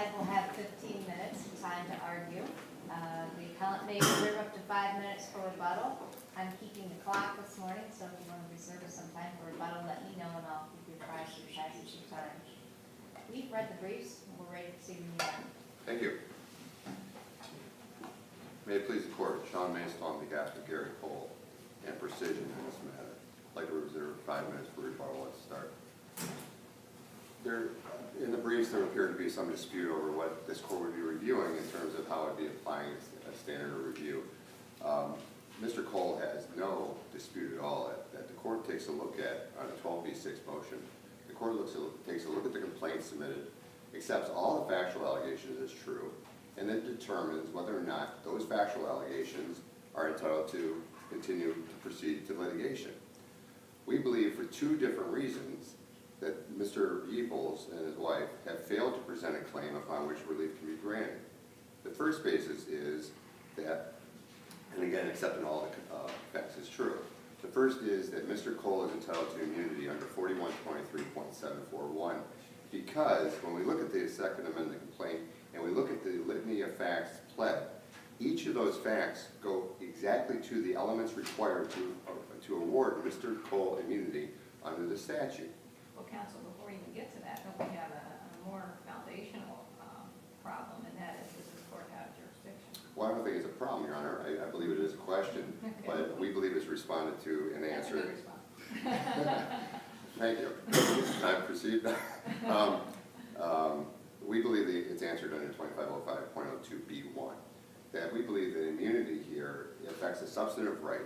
side will have 15 minutes time to argue. The appellant may reserve up to 5 minutes for rebuttal. I'm keeping the clock this morning, so if you want to reserve some time for rebuttal, let me know and I'll keep you apprised of the passage of time. We've read the briefs and we're ready to see the hearing. Thank you. May it please the court, Sean Mason on behalf of Gary Cole and Precision in this matter. I'd like to reserve 5 minutes for rebuttal. Let's start. In the briefs, there appeared to be some dispute over what this court would be reviewing in terms of how it would be applying a standard of review. Mr. Cole has no dispute at all that the court takes a look at on a 12b6 motion. The court takes a look at the complaint submitted, accepts all the factual allegations as true, and then determines whether or not those factual allegations are entitled to continue to proceed to litigation. We believe for two different reasons that Mr. Yeaples and his wife have failed to present a claim upon which relief can be granted. The first basis is that, and again, accepting all the facts is true, the first is that Mr. Cole is entitled to immunity under 4123.741 because when we look at the Second Amendment complaint and we look at the litany of facts pled, each of those facts go exactly to the elements required to award Mr. Cole immunity under the statute. Well, counsel, before we even get to that, don't we have a more foundational problem, and that is, does this court have jurisdiction? Well, I don't think it's a problem, Your Honor. I believe it is a question, Okay. but we believe it's responded to and That's a answered. good response. Thank you. Can I proceed? We believe that it's answered under 2505.02b1, that we believe that immunity here affects a substantive right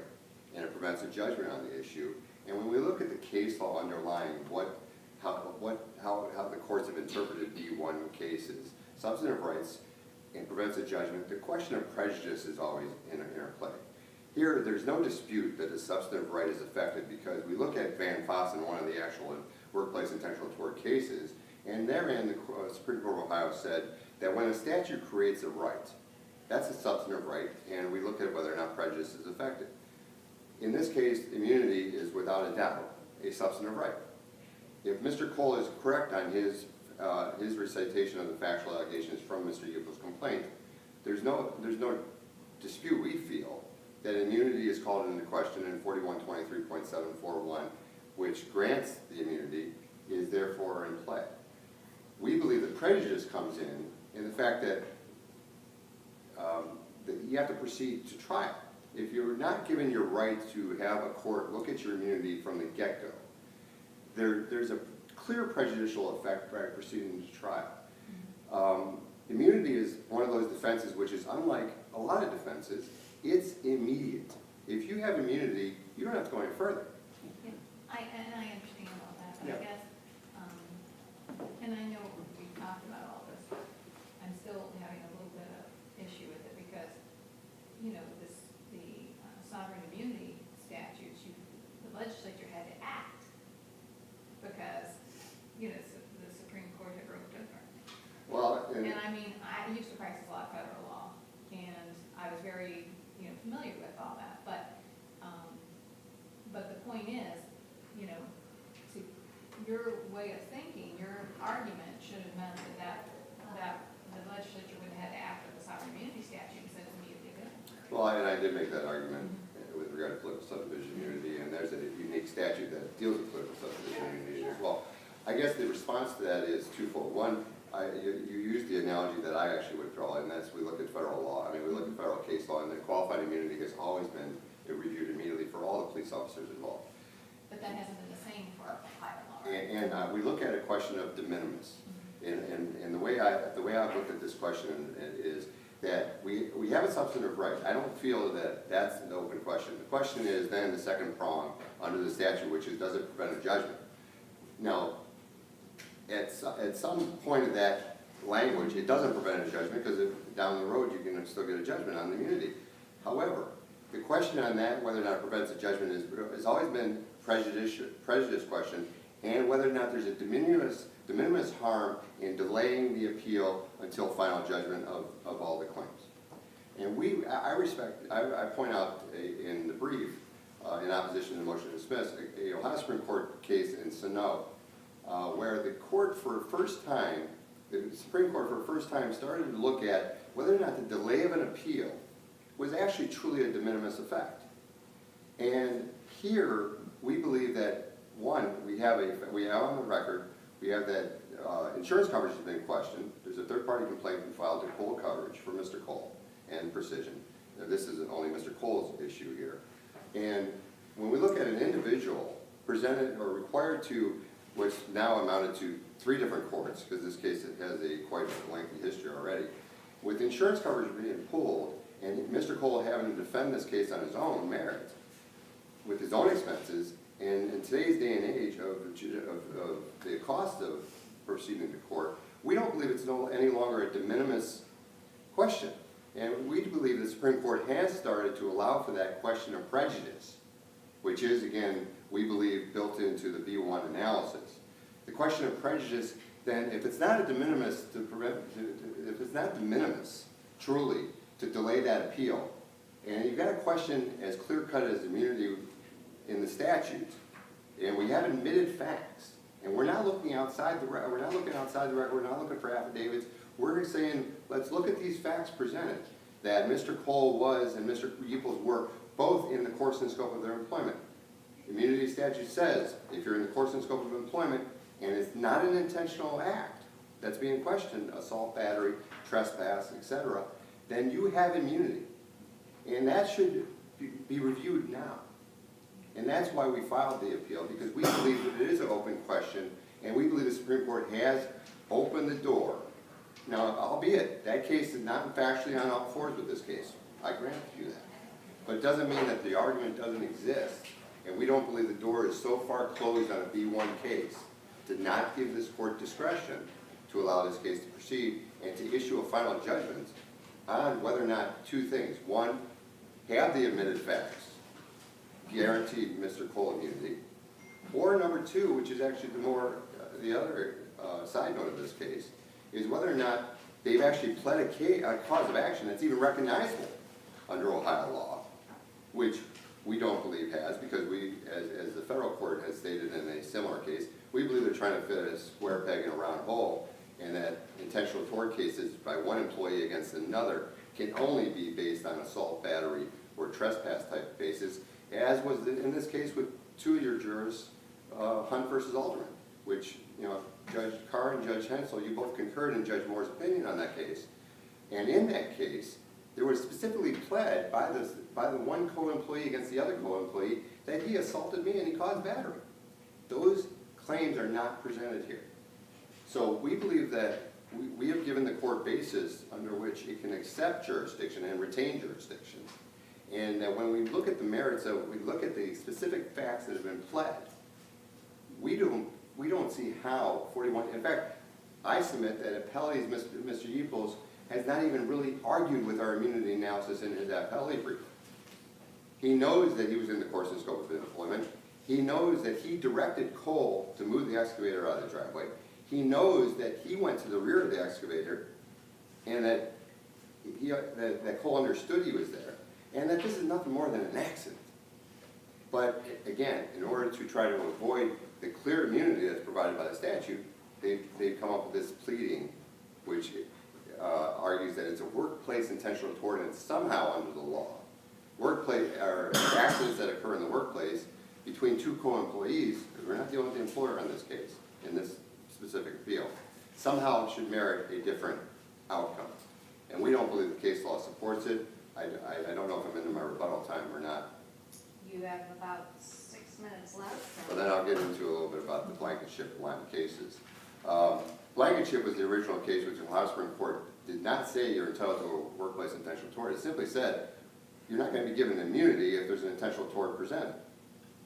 and it prevents a judgment on the issue. And when we look at the case law underlying how the courts have interpreted B1 cases, substantive rights and prevents a judgment, the question of prejudice is always in interplay. Here, there's no dispute that a substantive right is affected because we look at Van Fossen, one of the actual workplace intentional tort cases, and therein the Supreme Court of Ohio said that when a statute creates a right, that's a substantive right, and we look at whether or not prejudice is affected. In this case, immunity is without a doubt a substantive right. If Mr. Cole is correct on his recitation of the factual allegations from Mr. Yeaples' complaint, there's no dispute, we feel, that immunity is called into question in 4123.741, which grants the immunity, is therefore in play. We believe that prejudice comes in the fact that you have to proceed to trial. If you're not given your right to have a court look at your immunity from the get-go, there's a clear prejudicial effect by proceeding to trial. Immunity is one of those defenses which is unlike a lot of defenses. It's immediate. If you have immunity, you don't have to go any further. Yeah, I understand all that, but Yeah. I guess, and I know we've talked about all this, I'm still having a little bit of issue with it because, you know, the sovereign immunity statutes, the legislature had to act because, you know, the Supreme Court had wrote different. Well, And I mean, I used to practice a lot of federal law, and I was very, you know, familiar with all that. But the point is, you know, see, your way of thinking, your argument should have meant that the legislature would have had to act with the sovereign immunity statute instead of immediately good. well, and I did make that argument with regard to political subdivision immunity, and there's a unique statute that deals with political subdivision immunity as well. I guess the response to that is twofold. One, you used the analogy that I actually would draw, and that's we look at federal law. I mean, we look at federal case law, and the qualified immunity has always been reviewed immediately for all the police officers involved. But that hasn't been the same for higher law, right? And we look at a question of de minimis. And the way I've looked at this question is that we have a substantive right. I don't feel that that's an open question. The question is then the second prong under the statute, which is does it prevent a judgment? Now, at some point of that language, it doesn't prevent a judgment because down the road you can still get a judgment on the immunity. However, the question on that, whether or not it prevents a judgment, has always been prejudice question, and whether or not there's a de minimis harm in delaying the appeal until final judgment of all the claims. And I point out in the brief, in opposition to the motion to dismiss, a Ohio Supreme Court case in 16CA0031, where the court for the first time the Supreme Court for the first time started to look at whether or not the delay of an appeal was actually truly a de minimis effect. And here, we believe that, one, we have on the record, we have that insurance coverage has been questioned. There's a third-party complaint we filed to Cole coverage for Mr. Cole and Precision. Now, this isn't only Mr. Cole's issue here. And when we look at an individual presented or required to, which now amounted to 3 different courts, because this case has a quite lengthy history already, with insurance coverage being pulled and Mr. Cole having to defend this case on his own merit, with his own expenses, and in today's day and age of the cost of proceeding to court, we don't believe it's any longer a de minimis question. And we believe the Supreme Court has started to allow for that question of prejudice, which is, again, we believe built into the B1 analysis. The question of prejudice, then, if it's not a de minimis if it's not de minimis, truly, to delay that appeal, and you've got a question as clear-cut as immunity in the statute, and we have admitted facts, and we're not looking outside the record, we're not looking for affidavits, we're saying, let's look at these facts presented, that Mr. Cole was and Mr. Yeaples were both in the course and scope of their employment. Immunity statute says, if you're in the course and scope of employment, and it's not an intentional act that's being questioned, assault, battery, trespass, etc., then you have immunity. And that should be reviewed now. And that's why we filed the appeal, because we believe that it is an open question, and we believe the Supreme Court has opened the door. Now, albeit, that case is not factually on all fours with this case. I grant you that. But it doesn't mean that the argument doesn't exist, and we don't believe the door is so far closed on a B1 case to not give this court discretion to allow this case to proceed and to issue a final judgment on whether or not 2 things. 1, have the admitted facts guarantee Mr. Cole immunity, or number 2, which is actually the other side note of this case, is whether or not they've actually pled a cause of action that's even recognizable under Ohio law, which we don't believe has, because we, as the federal court has stated in a similar case, we believe they're trying to fit a square peg in a round hole, and that intentional tort cases by one employee against another can only be based on assault, battery, or trespass type basis, as was in this case with 2 of your jurors, Hunt versus Alderman, which, Judge Carr and Judge Hensel, you both concurred in Judge Moore's opinion on that case. And in that case, there was specifically pled by the one co-employee against the other co-employee that he assaulted me and he caused battery. Those claims are not presented here. So we believe that we have given the court basis under which it can accept jurisdiction and retain jurisdiction. And that when we look at the merits we look at the specific facts that have been pled, we don't see how 41, in fact, I submit that appellee's Mr. Yeaples has not even really argued with our immunity analysis in his appellee brief. He knows that he was in the course and scope of employment. He knows that he directed Cole to move the excavator out of the driveway. He knows that he went to the rear of the excavator and that Cole understood he was there, and that this is nothing more than an accident. But again, in order to try to avoid the clear immunity that's provided by the statute, they've come up with this pleading, which argues that it's a workplace intentional tort and it's somehow under the law. Workplace are accidents that occur in the workplace between 2 co-employees, because we're not dealing with the employer in this case, in this specific appeal, somehow should merit a different outcome. And we don't believe the case law supports it. I don't know if I'm into my rebuttal time or not. You have about 6 minutes left. But then I'll get into a little bit about the Blankenship line of cases. Blankenship was the original case which the Ohio Supreme Court did not say you're entitled to a workplace intentional tort. It simply said you're not going to be given immunity if there's an intentional tort presented.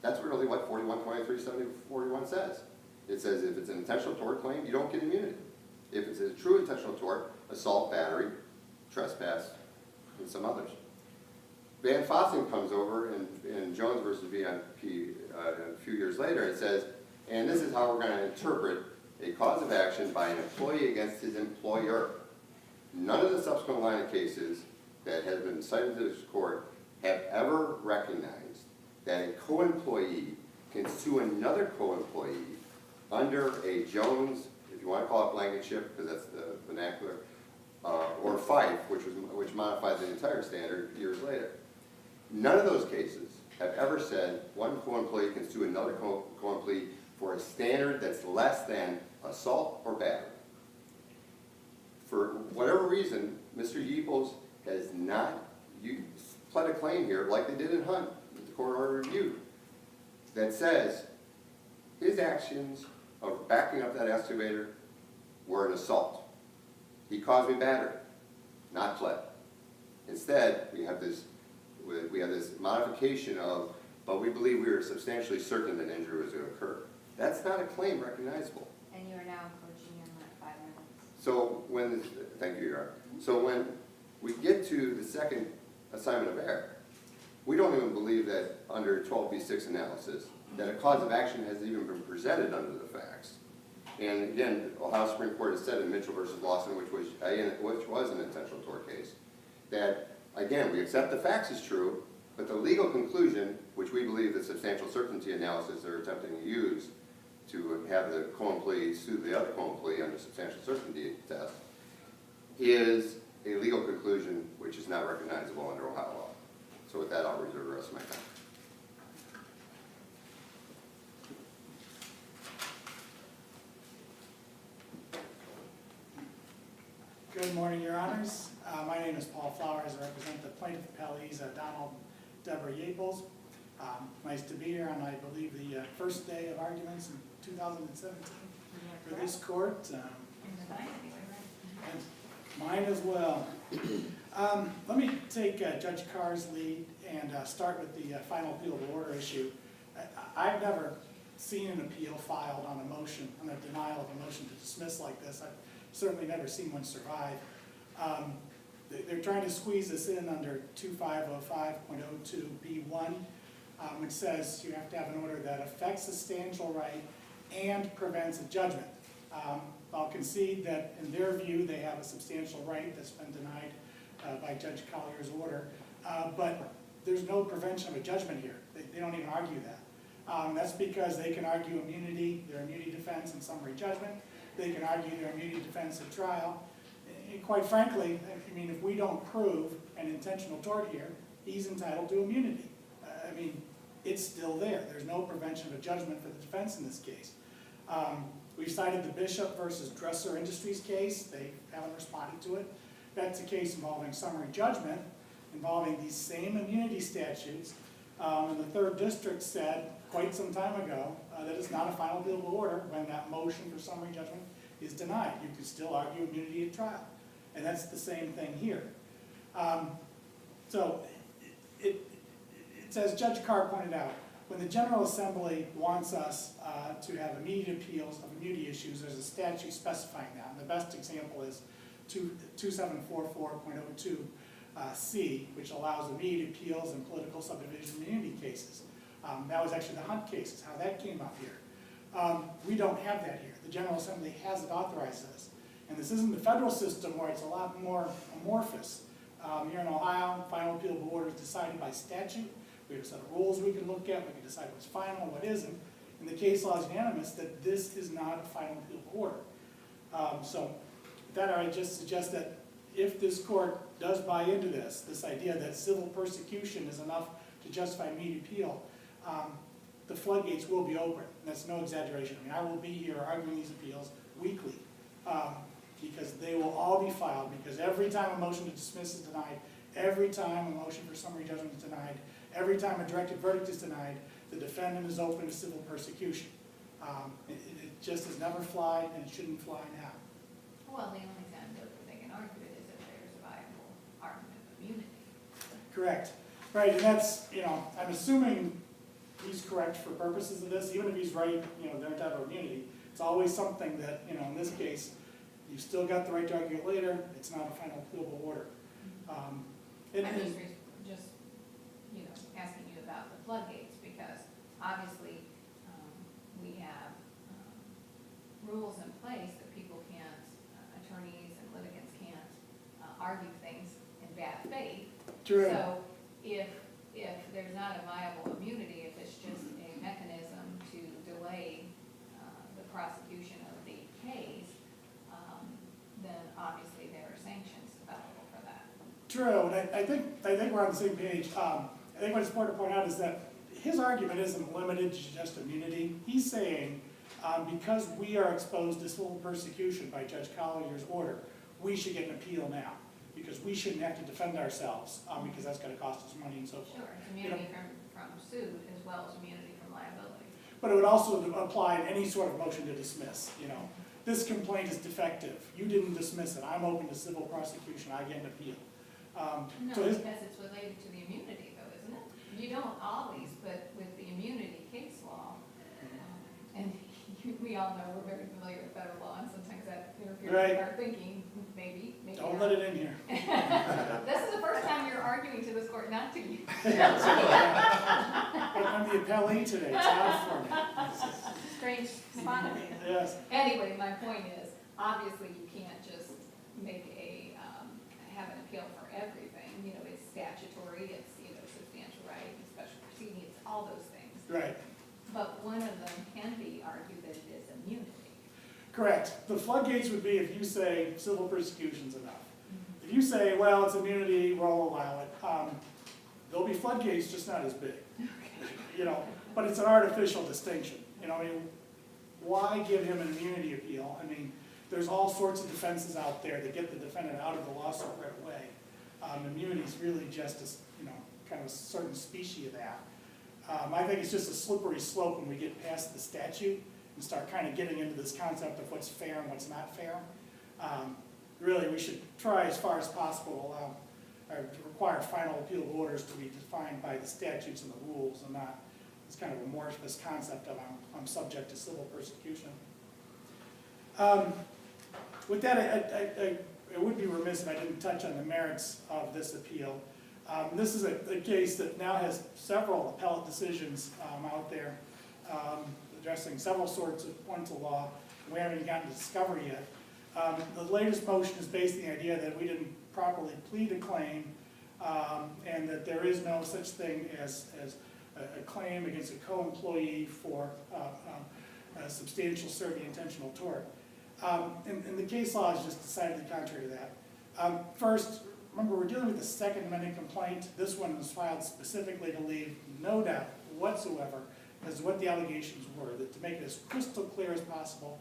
That's really what 41-23-70-41 says. It says if it's an intentional tort claim, you don't get immunity. If it's a true intentional tort, assault, battery, trespass, and some others. Van Fossen comes over in Jones versus VNP a few years later and says, and this is how we're going to interpret a cause of action by an employee against his employer. None of the subsequent line of cases that have been cited to this court have ever recognized that a co-employee can sue another co-employee under a Jones if you want to call it blanket ship, because that's the vernacular, or Fife, which modified the entire standard years later. None of those cases have ever said one co-employee can sue another co-employee for a standard that's less than assault or battery. For whatever reason, Mr. Yeaples has not pled a claim here, like they did in Hunt, that the court order reviewed, that says his actions of backing up that excavator were an assault. He caused me battery, not pled. Instead, we have this modification of, but we believe we are substantially certain that injury was going to occur. That's not a claim recognizable. And you are now approaching your 5 minutes. So thank you, Your Honor. So when we get to the second assignment of error, we don't even believe that under 12b6 analysis that a cause of action has even been presented under the facts. And again, Ohio Supreme Court has said in Mitchell versus Lawson, which was an intentional tort case, that again, we accept the facts as true, but the legal conclusion, which we believe the substantial certainty analysis they're attempting to use to have the co-employee sue the other co-employee under substantial certainty test, is a legal conclusion which is not recognizable under Ohio law. So with that, I'll reserve the rest of my time. Good morning, Your Honors. My name is Paul Flowers. I represent the plaintiff appellees, Donald Deborah Yeaples. Nice to be here on, I believe, the first day of arguments in 2017 for this court. And mine as well. Let me take Judge Carr's lead and start with the final appealable order issue. I've never seen an appeal filed on a motion, on a denial of a motion to dismiss like this. I've certainly never seen one survive. They're trying to squeeze this in under 2505.02B1, which says you have to have an order that affects substantial right and prevents a judgment. I'll concede that in their view they have a substantial right that's been denied by Judge Collier's order, but there's no prevention of a judgment here. They don't even argue that. That's because they can argue immunity, their immunity defense in summary judgment. They can argue their immunity defense at trial. And quite frankly, I mean, if we don't prove an intentional tort here, he's entitled to immunity. I mean, it's still there. There's no prevention of a judgment for the defense in this case. We've cited the Bishop versus Dresser Industries case. They haven't responded to it. That's a case involving summary judgment, involving these same immunity statutes. And the 3rd District said quite some time ago that it's not a final appealable order when that motion for summary judgment is denied. You can still argue immunity at trial. And that's the same thing here. So it's as Judge Carr pointed out, when the General Assembly wants us to have immediate appeals of immunity issues, there's a statute specifying that. And the best example is 2744.02C, which allows immediate appeals in political subdivision immunity cases. That was actually the Hunt case, is how that came up here. We don't have that here. The General Assembly hasn't authorized this. And this isn't the federal system where it's a lot more amorphous. Here in Ohio, final appealable order is decided by statute. We have a set of rules we can look at. We can decide what's final and what isn't. And the case law is unanimous that this is not a final appealable order. So with that, I just suggest that if this court does buy into this idea that civil persecution is enough to justify immediate appeal, the floodgates will be open. And that's no exaggeration. I mean, I will be here arguing these appeals weekly because they will all be filed, because every time a motion to dismiss is denied, every time a motion for summary judgment is denied, every time a directed verdict is denied, the defendant is open to civil persecution. It just has never flied, and it shouldn't fly now. Well, the only time that they can argue it is if there's a viable argument of immunity. Correct. Right, and that's, I'm assuming he's correct for purposes of this. Even if he's right, they're entitled to immunity. It's always something that, in this case, you've still got the right to argue it later. It's not a final appealable order. I'm just asking you about the floodgates, because obviously we have rules in place that people can't, attorneys and litigants can't argue things in bad faith. True. So if there's not a viable immunity, if it's just a mechanism to delay the prosecution of the case, True, and I think we're on the same page. I think what's important to point out is that his argument isn't limited to just immunity. He's saying, because we are exposed to civil persecution by Judge Collier's order, we should get an appeal now, because we shouldn't have to defend ourselves, because that's gonna cost us money and so forth. Sure, it's immunity from suit as well as immunity from liability. But it would also apply in any sort of motion to dismiss, This complaint is defective. You didn't dismiss it. I'm open to civil prosecution. I get an appeal. No, So his- because it's related to the immunity though, isn't it? You don't always, but with the immunity case law, and we all know we're very familiar with federal law, and sometimes that interferes Right. with our thinking, maybe Don't not. let it in here. This is the first time you're arguing to this court not to use. I'm the appellee today. It's hard for me. Strange spot of me. Yes. Anyway, my point is, obviously you can't just make have an appeal for everything, it's statutory, it's, substantial right, it's special proceeding, it's all those things. Right. But one of them can be argued that it is immunity. Correct. The floodgates would be if you say civil persecution's enough. If you say, well, it's immunity, we'll allow it. There'll be floodgates, just not as big. But it's an artificial distinction. Why give him an immunity appeal? There's all sorts of defenses out there that get the defendant out of the lawsuit right away. Immunity is really just kind of a certain species of that. I think it's just a slippery slope when we get past the statute and start kind of getting into this concept of what's fair and what's not fair. Really, we should try as far as possible to require final appeal orders to be defined by the statutes and the rules, and not this kind of amorphous concept of I'm subject to civil persecution. With that, I would be remiss if I didn't touch on the merits of this appeal. This is a case that now has several appellate decisions out there addressing several sorts of points of law. We haven't even gotten to discovery yet. The latest motion is based on the idea that we didn't properly plead a claim, and that there is no such thing as a claim against a co-employee for a substantial certainty intentional tort. And the case law is just decidedly contrary to that. First, remember, we're dealing with the Second Amendment complaint. This one was filed specifically to leave no doubt whatsoever as to what the allegations were, that to make it as crystal clear as possible,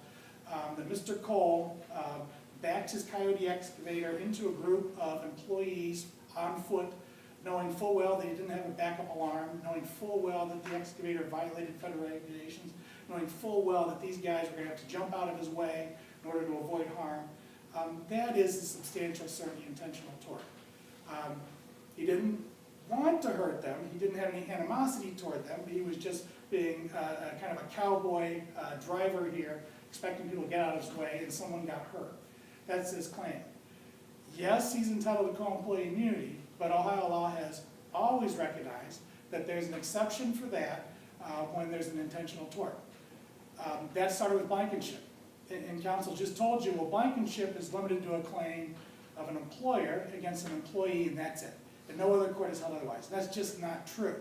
that Mr. Cole backed his Coyote excavator into a group of employees on foot, knowing full well that he didn't have a backup alarm, knowing full well that the excavator violated federal regulations, knowing full well that these guys were going to have to jump out of his way in order to avoid harm. That is a substantial certainty intentional tort. He didn't want to hurt them. He didn't have any animosity toward them. He was just being kind of a cowboy driver here, expecting people to get out of his way, and someone got hurt. That's his claim. Yes, he's entitled to co-employee immunity, but Ohio law has always recognized that there's an exception for that when there's an intentional tort. That started with Blankenship. And counsel just told you, well, Blankenship is limited to a claim of an employer against an employee, and that's it. And no other court has held otherwise. That's just not true.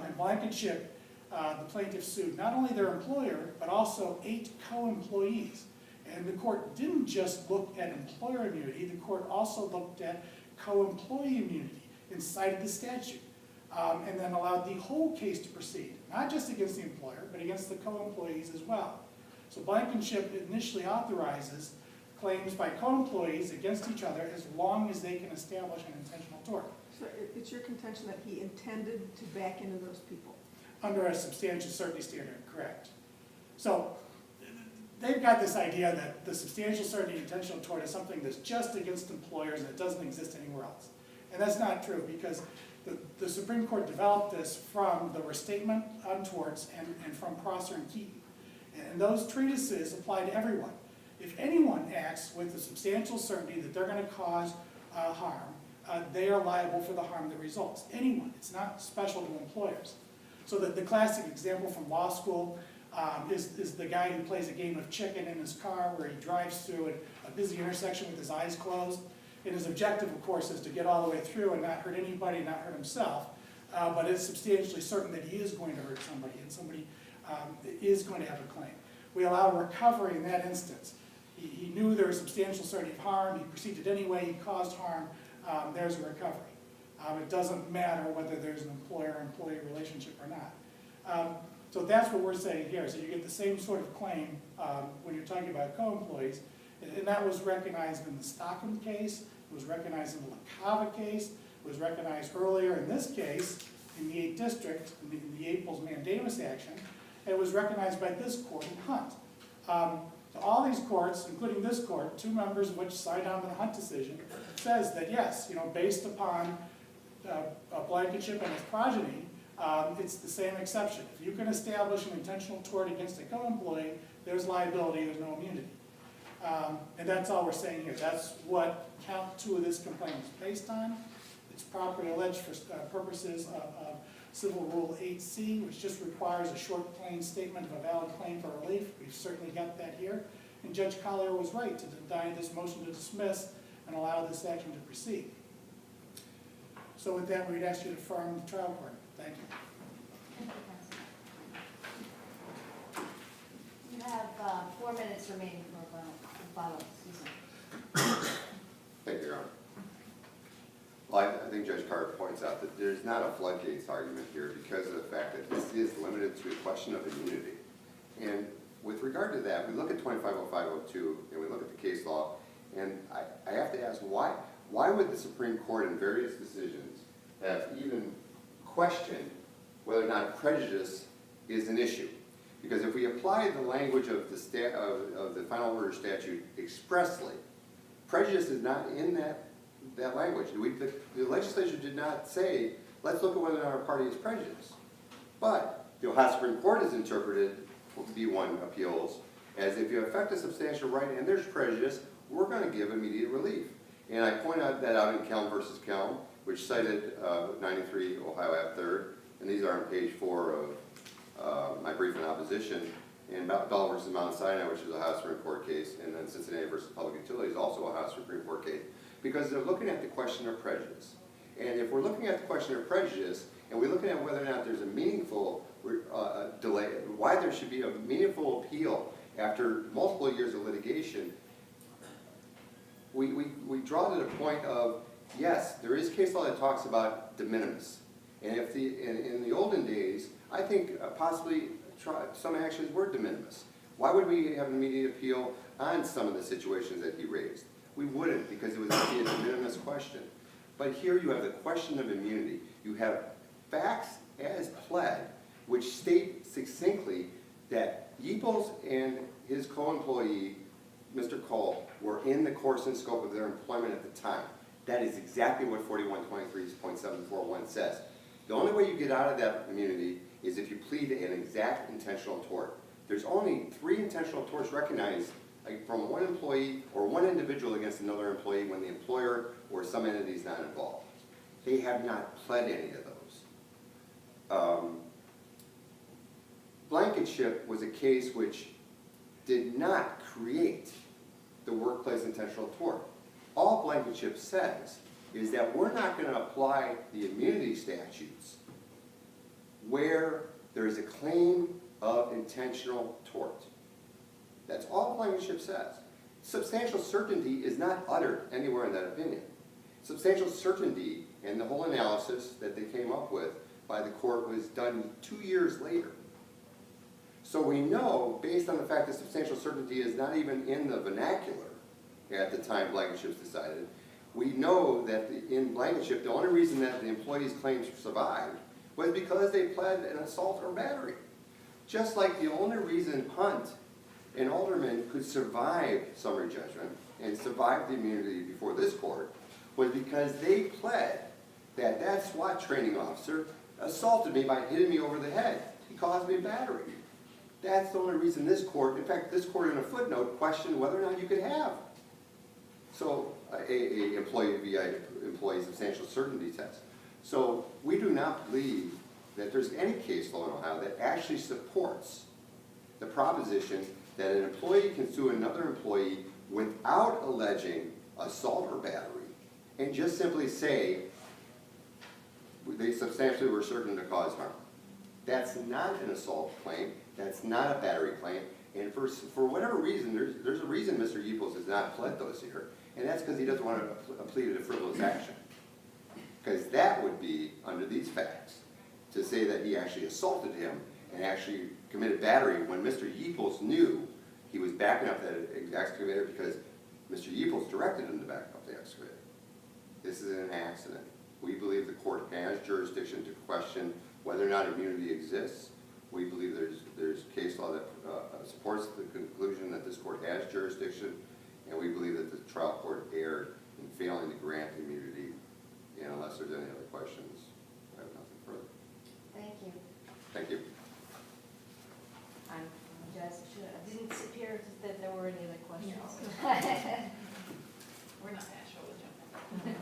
In Blankenship, the plaintiff sued not only their employer, but also 8 co-employees. And the court didn't just look at employer immunity, the court also looked at co-employee immunity inside of the statute, and then allowed the whole case to proceed, not just against the employer, but against the co-employees as well. So Blankenship initially authorizes claims by co-employees against each other as long as they can establish an intentional tort. So it's your contention that he intended to back into those people? Under a substantial certainty standard, correct. So they've got this idea that the substantial certainty intentional tort is something that's just against employers and it doesn't exist anywhere else. And that's not true, because the Supreme Court developed this from the restatement on torts and from Prosser and Keaton. And those treatises apply to everyone. If anyone acts with a substantial certainty that they're going to cause harm, they are liable for the harm that results. Anyone. It's not special to employers. So the classic example from law school is the guy who plays a game of chicken in his car where he drives through a busy intersection with his eyes closed. And his objective, of course, is to get all the way through and not hurt anybody, not hurt himself. But it's substantially certain that he is going to hurt somebody, and somebody is going to have a claim. We allow recovery in that instance. He knew there was substantial certainty of harm. He proceeded anyway. He caused harm. there's a recovery. It doesn't matter whether there's an employer-employee relationship or not. So that's what we're saying here. So you get the same sort of claim when you're talking about co-employees. And that was recognized in the Stockham case, it was recognized in the LaCava case, it was recognized earlier in this case, in the 8th District, in the Yeaples mandamus action, and it was recognized by this court in Hunt. So all these courts, including this court, 2 members of which signed on to the Hunt decision, says that yes, based upon Blankenship and his progeny, it's the same exception. If you can establish an intentional tort against a co-employee, there's liability, there's no immunity. And that's all we're saying here. That's what count 2 of this complaint is based on. It's properly alleged for purposes of Civil Rule 8C, which just requires a short, plain statement of a valid claim for relief. We've certainly got that here. And Judge Collier was right to deny this motion to dismiss and allow this action to proceed. So with that, we'd ask you to affirm the trial court. Thank you. Thank you, Counsel. You have 4 minutes remaining for rebuttal. Excuse me. Thank you, Your Honor. Well, I think Judge Carter points out that there's not a floodgates argument here because of the fact that this is limited to a question of immunity. And with regard to that, we look at 250502 and we look at the case law, and I have to ask why would the Supreme Court in various decisions have even questioned whether or not prejudice is an issue? Because if we apply the language of the final order statute expressly, prejudice is not in that language. The legislature did not say, let's look at whether or not a party is prejudiced. But the Ohio Supreme Court has interpreted B1 appeals as if you affect a substantial right and there's prejudice, we're going to give immediate relief. And I point out that out in Kelm versus Kelm, which cited 93 Ohio App 3rd, and these are on page 4 of my brief in opposition, and Bell versus Mount Sinai, which is a Ohio Supreme Court case, and then Cincinnati versus Public Utilities, also a Ohio Supreme Court case, because they're looking at the question of prejudice. And if we're looking at the question of prejudice, and we're looking at whether or not there's a meaningful delay, why there should be a meaningful appeal after multiple years of litigation, we draw to the point of, yes, there is case law that talks about de minimis. And if in the olden days, I think possibly some actions were de minimis. Why would we have an immediate appeal on some of the situations that he raised? We wouldn't, because it would be a de minimis question. But here you have the question of immunity. You have facts as pled, which state succinctly that Yeaples and his co-employee, Mr. Cole, were in the course and scope of their employment at the time. That is exactly what 4123.741 says. The only way you get out of that immunity is if you plead an exact intentional tort. There's only 3 intentional torts recognized from one employee or one individual against another employee when the employer or some entity is not involved. They have not pled any of those. Blankenship was a case which did not create the workplace intentional tort. All Blankenship says is that we're not going to apply the immunity statutes where there is a claim of intentional tort. That's all Blankenship says. Substantial certainty is not uttered anywhere in that opinion. Substantial certainty and the whole analysis that they came up with by the court was done 2 years later. So we know, based on the fact that substantial certainty is not even in the vernacular at the time Blankenship decided, we know that in Blankenship, the only reason that the employee's claims survived was because they pled an assault or battery. Just like the only reason Hunt and Alderman could survive summary judgment and survive the immunity before this court was because they pled that SWAT training officer assaulted me by hitting me over the head. He caused me a battery. That's the only reason this court, in fact, this court in a footnote questioned whether or not you could have a employee via employee substantial certainty test. So we do not believe that there's any case law in Ohio that actually supports the proposition that an employee can sue another employee without alleging assault or battery and just simply say they substantially were certain to cause harm. That's not an assault claim. That's not a battery claim. And for whatever reason, there's a reason Mr. Yeaples has not pled those here, and that's because he doesn't want to plead a frivolous action. Because that would be, under these facts, to say that he actually assaulted him and actually committed battery when Mr. Yeaples knew he was backing up that excavator because Mr. Yeaples directed him to back up the excavator. This is an accident. We believe the court has jurisdiction to question whether or not immunity exists. We believe there's case law that supports the conclusion that this court has jurisdiction, and we believe that the trial court erred in failing to grant immunity. And unless there's any other questions, I have nothing further. Thank you. Thank you. I apologize, I didn't appear that there were any other questions. We're not natural with jumping.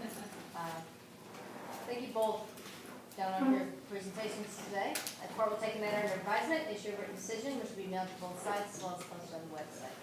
Thank you both, gentlemen, for your presentations today. The court will take a matter under advisement, issue a written decision, which will be mailed to both sides as well as posted on the website.